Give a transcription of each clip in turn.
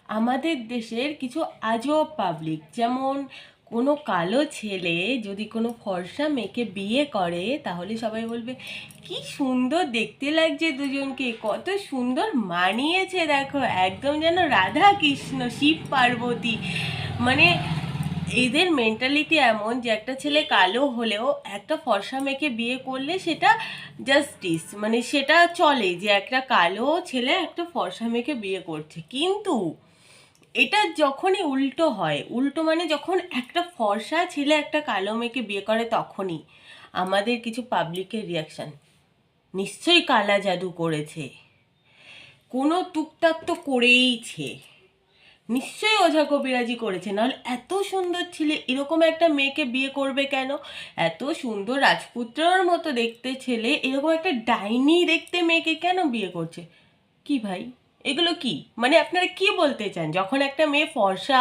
আমাদের দেশের কিছু আজব পাবলিক, যেমন কোনো কালো ছেলে যদি কোনো ফর্সা মেয়েকে বিয়ে করে তাহলে সবাই বলবে কি সুন্দর দেখতে লাগছে দুজনকে, কত সুন্দর মানিয়েছে, দেখো একদম যেন রাধা কৃষ্ণ শিব পার্বতী। মানে এদের মেন্টালিটি এমন যে একটা ছেলে কালো হলেও একটা ফর্সা মেয়েকে বিয়ে করলে সেটা জাস্টিস, মানে সেটা চলে যে একটা কালো ছেলে একটা ফর্সা মেয়েকে বিয়ে করছে। কিন্তু এটা যখনই উল্টো হয়, উল্টো মানে যখন একটা ফর্সা ছেলে একটা কালো মেয়েকে বিয়ে করে তখনই আমাদের কিছু পাবলিকের রিয়াকশান, নিশ্চয়ই কালা জাদু করেছে, কোনো টুকটাক তো করেইছে, নিশ্চয়ই ওঝা কবিরাজি করেছে, নাহলে এত সুন্দর ছেলে এরকম একটা মেয়েকে বিয়ে করবে কেন? এত সুন্দর রাজপুত্রর মতো দেখতে ছেলে এরকম একটা ডাইনি দেখতে মেয়েকে কেন বিয়ে করছে? কি ভাই, এগুলো কি? মানে আপনারা কি বলতে চান? যখন একটা মেয়ে ফর্সা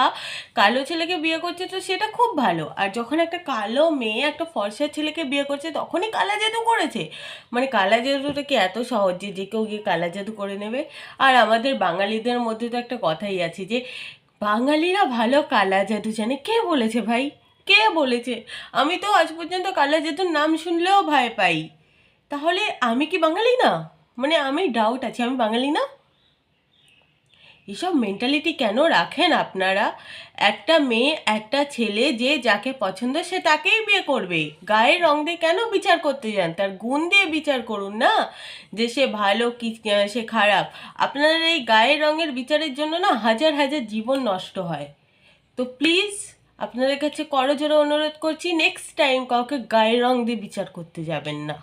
কালো ছেলেকে বিয়ে করছে তো সেটা খুব ভালো, আর যখন একটা কালো মেয়ে একটা ফর্সা ছেলেকে বিয়ে করছে তখনই কালা জাদু করেছে? মানে কালা জাদুটা কি এত সহজ যে কেউ গিয়ে কালা জাদু করে নেবে? আর আমাদের বাঙালিদের মধ্যে তো একটা কথাই আছে যে বাঙালিরা ভালো কালা জাদু জানে। কে বলেছে ভাই? কে বলেছে? আমি তো আজ পর্যন্ত কালা জাদুর নাম শুনলেও ভয় পাই। তাহলে আমি কি বাঙালি না? মানে আমি ডাউট আছে, আমি বাঙালি না? এসব মেন্টালিটি কেন রাখেন আপনারা? একটা মেয়ে একটা ছেলে যে যাকে পছন্দ সে তাকেই বিয়ে করবে। গায়ের রং দিয়ে কেন বিচার করতে যান? তার গুণ দিয়ে বিচার করুন না, যে সে ভালো কি সে খারাপ। আপনারা এই গায়ের রঙের বিচারের জন্য না হাজার হাজার জীবন নষ্ট হয়। তো প্লিজ আপনাদের কাছে করজোড়ে অনুরোধ করছি, নেক্সট টাইম কাউকে গায়ের রং দিয়ে বিচার করতে যাবেন না।